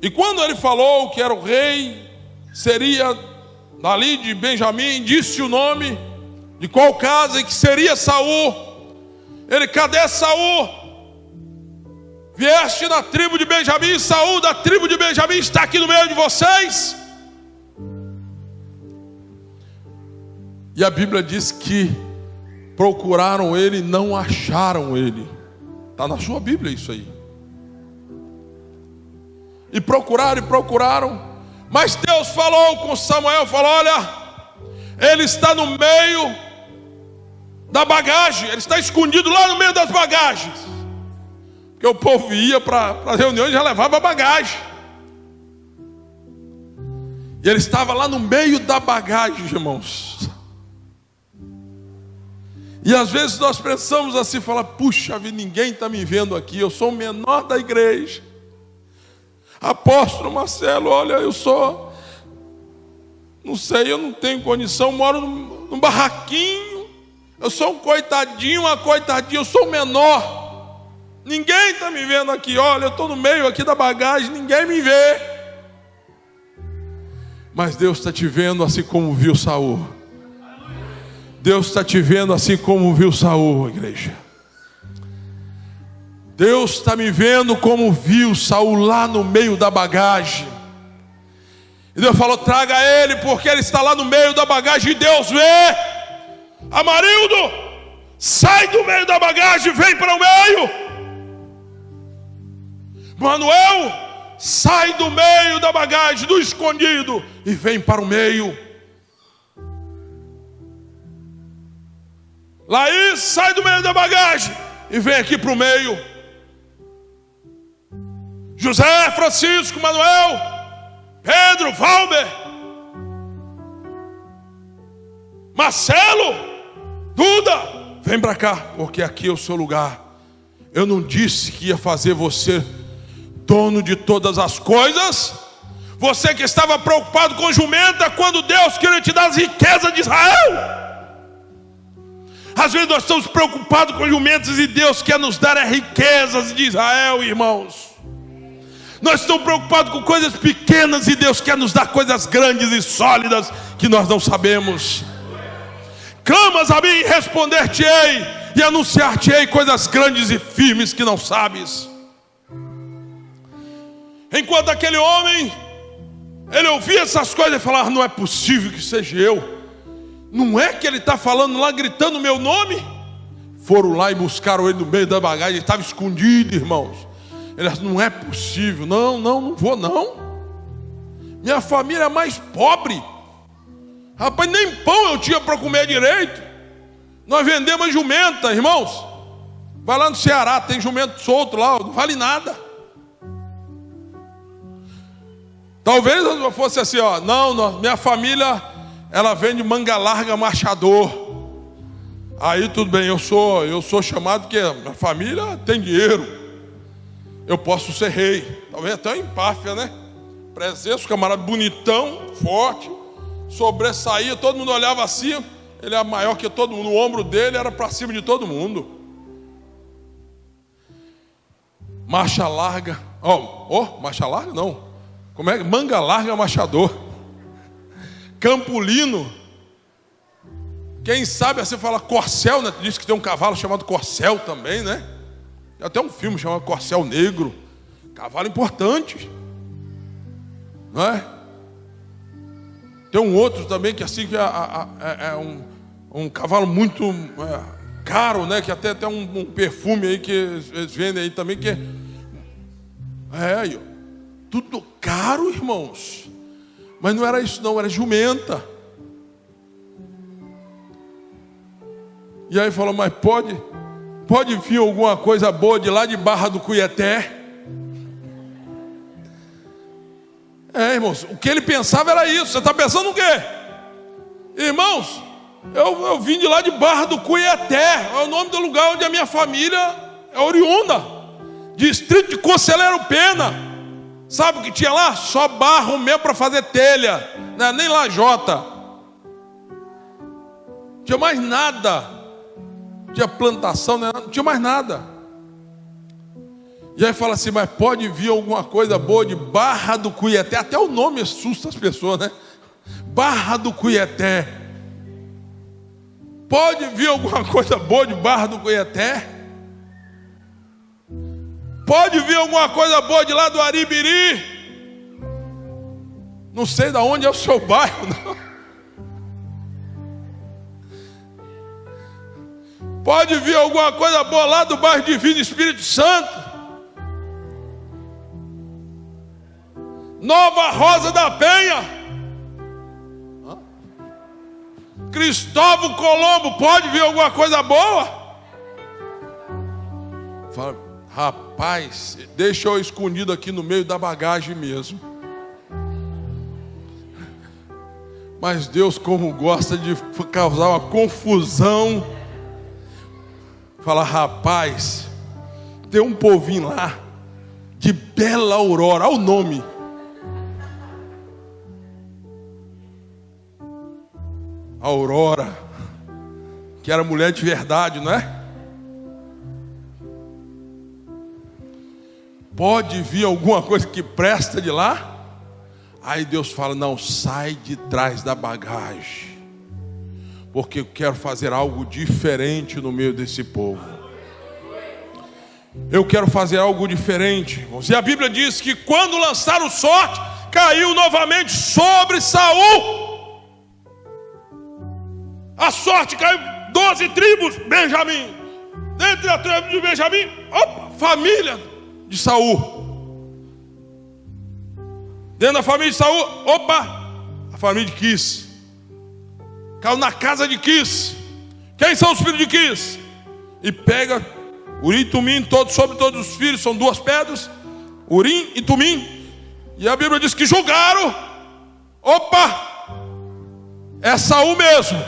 E quando ele falou que era o rei, seria dali de Benjamim, disse o nome de qual casa e que seria Saul. Ele, cadê Saul? Vieste da tribo de Benjamim, Saul da tribo de Benjamim está aqui no meio de vocês. E a Bíblia diz que procuraram ele e não acharam ele. Está na sua Bíblia isso aí. E procuraram, mas Deus falou com Samuel, falou, olha, ele está no meio da bagagem, ele está escondido lá no meio das bagagens. Porque o povo ia para as reuniões e já levava bagagem. E ele estava lá no meio da bagagem, irmãos. E às vezes nós pensamos assim, falar, puxa vida, ninguém está me vendo aqui, eu sou o menor da igreja. Apóstolo Marcelo, olha, eu não tenho condição, moro num barraquinho. Eu sou um coitadinho, uma coitadinha, eu sou o menor. Ninguém está me vendo aqui, olha, eu estou no meio aqui da bagagem, ninguém me vê. Mas Deus está te vendo assim como viu Saul. Deus está te vendo assim como viu Saul, igreja. Deus está me vendo como viu Saul lá no meio da bagagem. E Deus falou, traga ele, porque ele está lá no meio da bagagem e Deus vê. Amarildo, sai do meio da bagagem, vem para o meio. Manuel, sai do meio da bagagem, do escondido, e vem para o meio. Laís, sai do meio da bagagem e vem aqui para o meio. José, Francisco, Manuel, Pedro, Valber, Marcelo, Duda, vem para cá, porque aqui é o seu lugar. Eu não disse que ia fazer você dono de todas as coisas? Você que estava preocupado com jumenta, quando Deus queria te dar as riquezas de Israel. Às vezes nós estamos preocupados com jumentos e Deus quer nos dar as riquezas de Israel, irmãos. Nós estamos preocupados com coisas pequenas e Deus quer nos dar coisas grandes e sólidas que nós não sabemos. Clamas a mim e responder-te-ei, e anunciar-te-ei coisas grandes e firmes que não sabes. Enquanto aquele homem, ele ouvia essas coisas e falava: não é possível que seja eu. Não é que ele está falando lá, gritando o meu nome? Foram lá e buscaram ele no meio da bagagem. Ele estava escondido, irmãos. Ele disse: não é possível. Não vou não. Minha família é mais pobre. Rapaz, nem pão eu tinha para comer direito. Nós vendemos jumenta, irmãos. Vai lá no Ceará, tem jumento solto lá, não vale nada. Talvez fosse assim, ó: não, minha família, ela vende manga larga marchador. Aí tudo bem, eu sou chamado porque minha família tem dinheiro. Eu posso ser rei. Talvez até uma empáfia, né? Presença, camarada bonitão, forte, sobressaía, todo mundo olhava assim. Ele era maior que todo mundo, o ombro dele era para cima de todo mundo. Marcha larga. Marcha larga não. Como é? Manga larga marchador. Campolino. Quem sabe assim fala Corcel, né? Diz que tem um cavalo chamado Corcel também, né? Tem até um filme chamado Corcel Negro. Cavalo importante, não é? Tem um outro também que assim que é um cavalo muito caro, né? Que até tem um perfume aí que eles vendem aí também que aí, ó. Tudo caro, irmãos. Mas não era isso não, era jumenta. E aí falou: mas pode vir alguma coisa boa de lá de Barra do Cuieté? Irmãos, o que ele pensava era isso. Você está pensando o quê? Irmãos, eu vim de lá de Barra do Cuieté. É o nome do lugar onde a minha família é oriunda. Distrito de Conselheiro Pena. Sabe o que tinha lá? Só barro mesmo para fazer telha, não é nem lajota. Não tinha mais nada. Tinha plantação, não tinha mais nada. E aí fala assim: mas pode vir alguma coisa boa de Barra do Cuieté? Até o nome assusta as pessoas, né? Barra do Cuieté. Pode vir alguma coisa boa de Barra do Cuieté? Pode vir alguma coisa boa de lá do Aribiri? Não sei de onde é o seu bairro, não. Pode vir alguma coisa boa lá do bairro Divino Espírito Santo? Nova Rosa da Penha? Cristóvão Colombo, pode vir alguma coisa boa? Fala: rapaz, deixa eu escondido aqui no meio da bagagem mesmo. Mas Deus, como gosta de causar uma confusão, fala: rapaz, tem um povinho lá de Bela Aurora, olha o nome. Aurora, que era mulher de verdade, não é? Pode vir alguma coisa que presta de lá? Aí Deus fala: não, sai de trás da bagagem, porque eu quero fazer algo diferente no meio desse povo. Eu quero fazer algo diferente, irmãos. E a Bíblia diz que quando lançaram sorte, caiu novamente sobre Saul. A sorte caiu, 12 tribos, Benjamim. Dentre a tribo de Benjamim, família de Saul. Dentro da família de Saul, a família de Quis. Caiu na casa de Quis. Quem são os filhos de Quis? E pega Urim e Tumim, sobre todos os filhos, são 2 pedras, Urim e Tumim. E a Bíblia diz que julgaram. É Saul mesmo.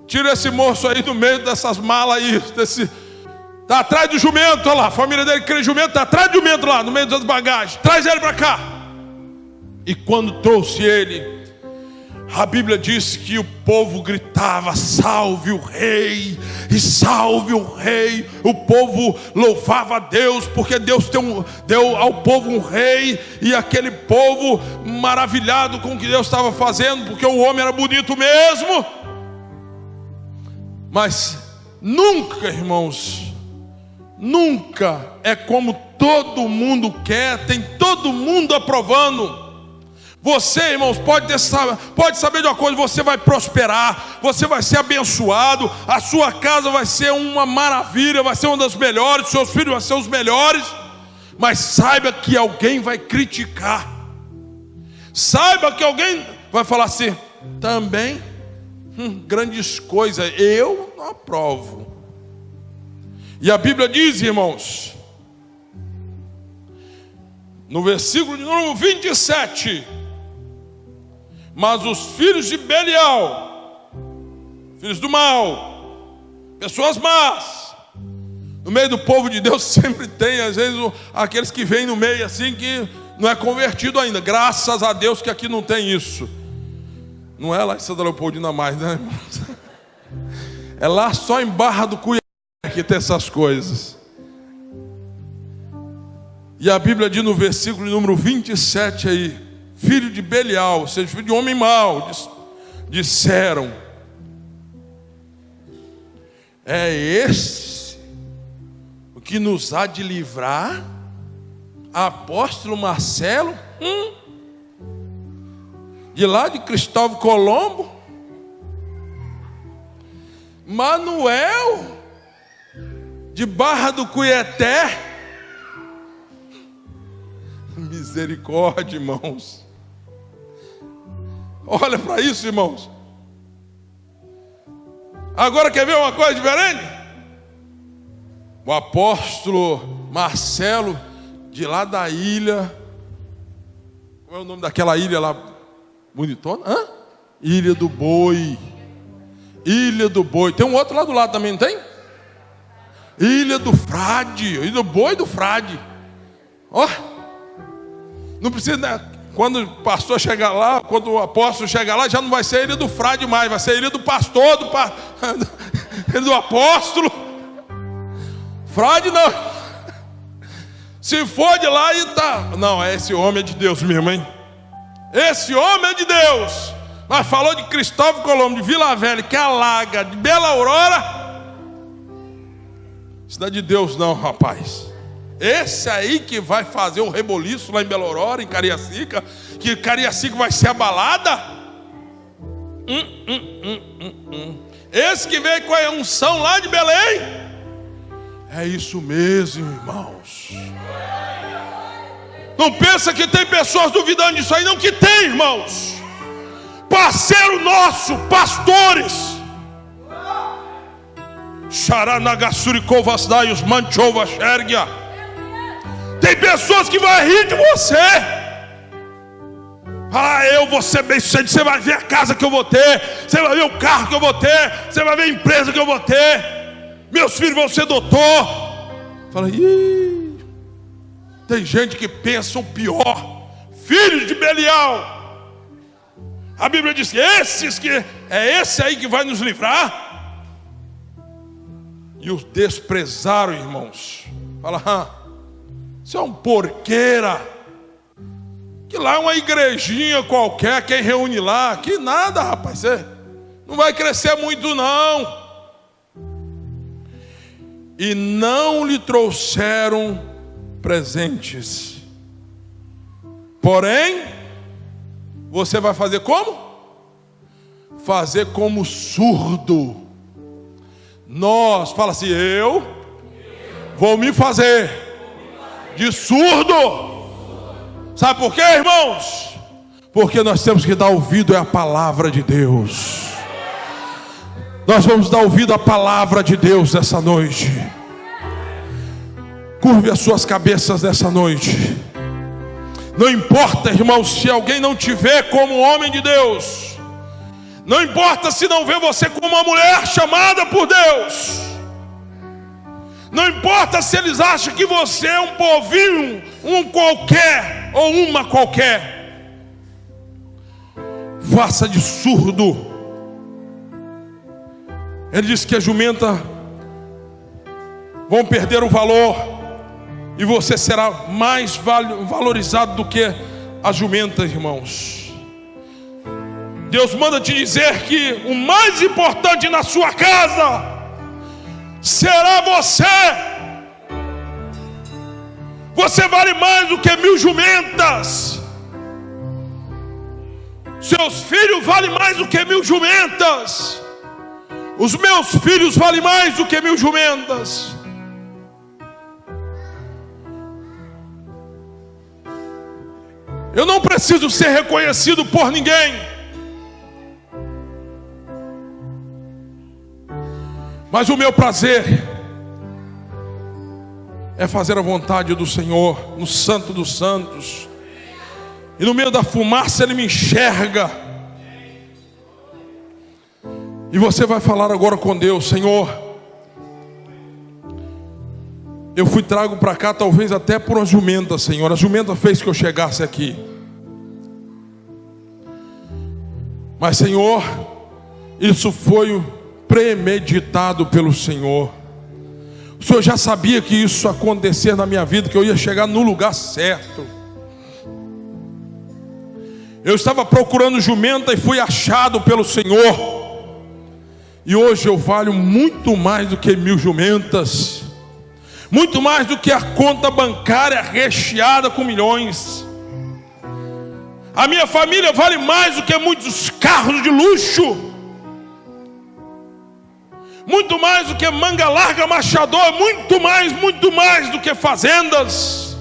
Tira esse moço aí do meio dessas malas aí. Está atrás do jumento, olha lá. A família dele cria jumento, está atrás do jumento lá, no meio das bagagens. Traz ele para cá. E quando trouxe ele, a Bíblia diz que o povo gritava: salve o rei, e salve o rei. O povo louvava a Deus, porque Deus deu ao povo um rei. E aquele povo maravilhado com o que Deus estava fazendo, porque o homem era bonito mesmo. Mas nunca, irmãos, nunca é como todo mundo quer, tem todo mundo aprovando. Você, irmãos, pode saber de uma coisa: você vai prosperar, você vai ser abençoado, a sua casa vai ser uma maravilha, vai ser uma das melhores, seus filhos vão ser os melhores. Mas saiba que alguém vai criticar, saiba que alguém vai falar assim: também, grandes coisas, eu não aprovo. E a Bíblia diz, irmãos, no versículo de número 27, mas os filhos de Belial, filhos do mal, pessoas más, no meio do povo de Deus sempre tem, às vezes, aqueles que vêm no meio assim, que não é convertido ainda. Graças a Deus que aqui não tem isso. Não é lá em Santa Leopoldina mais, né, irmãos? É lá só em Barra do Cuiabá que tem essas coisas. E a Bíblia diz no versículo número 27 aí: filho de Belial, ou seja, filho de homem mau, disseram: é esse o que nos há de livrar? Apóstolo Marcelo, de lá de Cristóvão Colombo, Manuel, de Barra do Cuieté. Misericórdia, irmãos. Olha para isso, irmãos. Agora quer ver uma coisa diferente? O apóstolo Marcelo, de lá da ilha, como é o nome daquela ilha lá bonitona? Ilha do Boi. Ilha do Boi. Tem um outro lá do lado também, não tem? Ilha do Frade. Ilha do Boi e do Frade. Ó, não precisa, né? Quando o pastor chegar lá, quando o apóstolo chegar lá, já não vai ser a ilha do frade mais, vai ser a ilha do pastor, do apóstolo. Frade não. Se for de lá e tá. Não, esse homem é de Deus mesmo, hein? Esse homem é de Deus. Mas falou de Cristóvão Colombo, de Vila Velha, que alaga, de Bela Aurora. Isso não é de Deus não, rapaz. Esse aí que vai fazer o reboliço lá em Bela Aurora, em Cariacica, que Cariacica vai ser abalada. Esse que veio com a unção lá de Belém. É isso mesmo, irmãos. Não pensa que tem pessoas duvidando disso aí, não, que tem, irmãos. Parceiro nosso, pastores. Xaranagasuricovasdaios manchovashergia. Tem pessoas que vão rir de você. Eu vou ser bem sucedido. Você vai ver a casa que eu vou ter, você vai ver o carro que eu vou ter, você vai ver a empresa que eu vou ter. Meus filhos vão ser doutor. Fala, tem gente que pensa o pior. Filhos de Belial. A Bíblia diz que é esse aí que vai nos livrar. E os desprezaram, irmãos. Fala, isso é um porqueira. Que lá é uma igrejinha qualquer, quem reúne lá. Que nada, rapaz, você não vai crescer muito não. E não lhe trouxeram presentes. Porém, você vai fazer como? Fazer como surdo. Nós, fala assim, eu vou me fazer de surdo. Sabe por quê, irmãos? Porque nós temos que dar ouvido à palavra de Deus. Nós vamos dar ouvido à palavra de Deus nessa noite. Curve as suas cabeças nessa noite. Não importa, irmãos, se alguém não te vê como homem de Deus. Não importa se não vê você como uma mulher chamada por Deus. Não importa se eles acham que você é um povinho, um qualquer ou uma qualquer. Faça de surdo. Ele disse que a jumenta vão perder o valor e você será mais valorizado do que a jumenta, irmãos. Deus manda te dizer que o mais importante na sua casa será você. Você vale mais do que 1000 jumentas. Seus filhos valem mais do que 1000 jumentas. Os meus filhos valem mais do que 1000 jumentas. Eu não preciso ser reconhecido por ninguém. Mas o meu prazer é fazer a vontade do Senhor, no Santo dos Santos. E no meio da fumaça Ele me enxerga. E você vai falar agora com Deus: Senhor, eu fui trago para cá talvez até por uma jumenta, Senhor. A jumenta fez que eu chegasse aqui. Mas, Senhor, isso foi premeditado pelo Senhor. O Senhor já sabia que isso ia acontecer na minha vida, que eu ia chegar no lugar certo. Eu estava procurando jumenta e fui achado pelo Senhor. E hoje eu valho muito mais do que 1000 jumentas, muito mais do que a conta bancária recheada com milhões. A minha família vale mais do que muitos carros de luxo, muito mais do que manga larga machador, muito mais do que fazendas.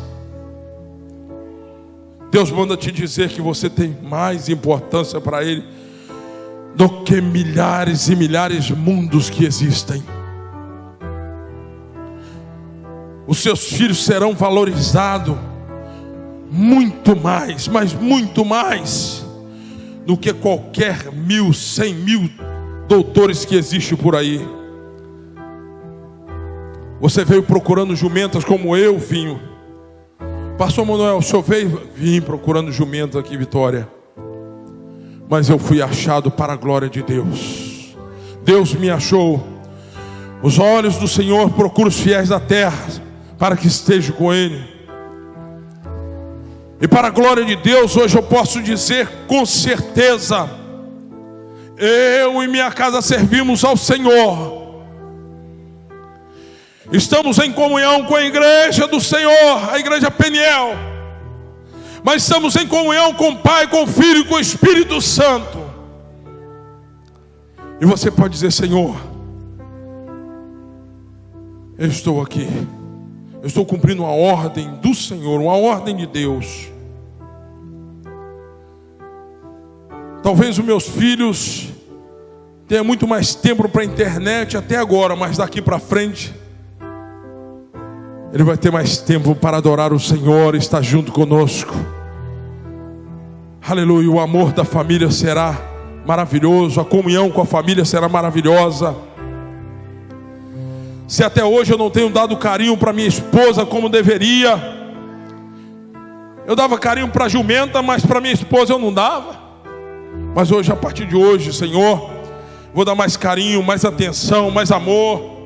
Deus manda te dizer que você tem mais importância para Ele do que milhares e milhares de mundos que existem. Os seus filhos serão valorizados muito mais, mas muito mais do que qualquer 1000, 100.000 doutores que existem por aí. Você veio procurando jumentas como eu vim. Pastor Manuel, o senhor vim procurando jumentas aqui em Vitória. Mas eu fui achado para a glória de Deus. Deus me achou. Os olhos do Senhor procuram os fiéis da terra, para que estejam com Ele. E para a glória de Deus, hoje eu posso dizer com certeza: eu e minha casa servimos ao Senhor. Estamos em comunhão com a igreja do Senhor, a igreja Peniel. Mas estamos em comunhão com o Pai, com o Filho e com o Espírito Santo. E você pode dizer: Senhor, eu estou aqui. Eu estou cumprindo uma ordem do Senhor, uma ordem de Deus. Talvez os meus filhos tenham muito mais tempo para a internet até agora, mas daqui para frente ele vai ter mais tempo para adorar o Senhor e estar junto conosco. Aleluia. O amor da família será maravilhoso, a comunhão com a família será maravilhosa. Se até hoje eu não tenho dado carinho para minha esposa como deveria, eu dava carinho para a jumenta, mas para minha esposa eu não dava. Mas hoje, a partir de hoje, Senhor, vou dar mais carinho, mais atenção, mais amor.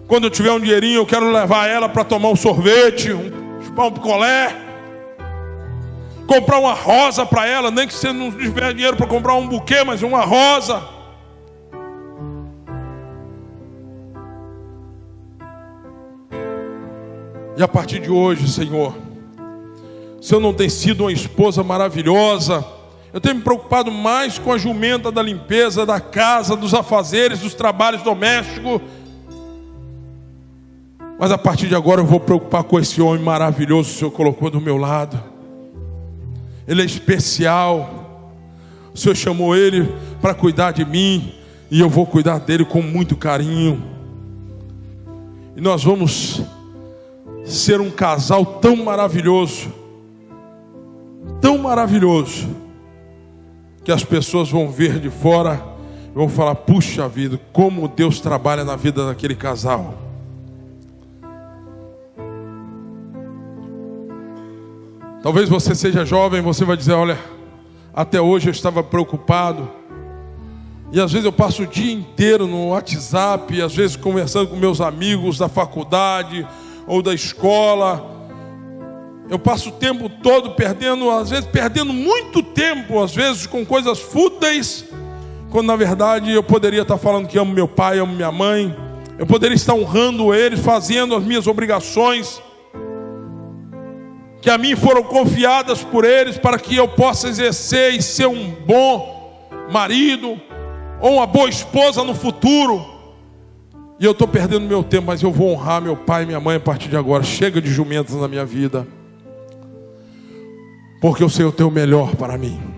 Quando eu tiver um dinheirinho, eu quero levar ela para tomar um sorvete, chupar um picolé, comprar uma rosa para ela, nem que você não tiver dinheiro para comprar um buquê, mas uma rosa. E a partir de hoje, Senhor, se eu não tenho sido uma esposa maravilhosa, eu tenho me preocupado mais com a jumenta da limpeza da casa, dos afazeres, dos trabalhos domésticos. Mas a partir de agora eu vou preocupar com esse homem maravilhoso que o Senhor colocou do meu lado. Ele é especial. O Senhor chamou ele para cuidar de mim, e eu vou cuidar dele com muito carinho. E nós vamos ser um casal tão maravilhoso, que as pessoas vão ver de fora e vão falar: puxa vida, como Deus trabalha na vida daquele casal. Talvez você seja jovem, você vai dizer: olha, até hoje eu estava preocupado, e às vezes eu passo o dia inteiro no WhatsApp, às vezes conversando com meus amigos da faculdade ou da escola. Eu passo o tempo todo perdendo, às vezes perdendo muito tempo, às vezes com coisas fúteis, quando na verdade eu poderia estar falando que amo meu pai, amo minha mãe. Eu poderia estar honrando eles, fazendo as minhas obrigações, que a mim foram confiadas por eles, para que eu possa exercer e ser um bom marido, ou uma boa esposa no futuro. E eu estou perdendo meu tempo, mas eu vou honrar meu pai e minha mãe a partir de agora. Chega de jumentos na minha vida, porque eu sei o teu melhor para mim.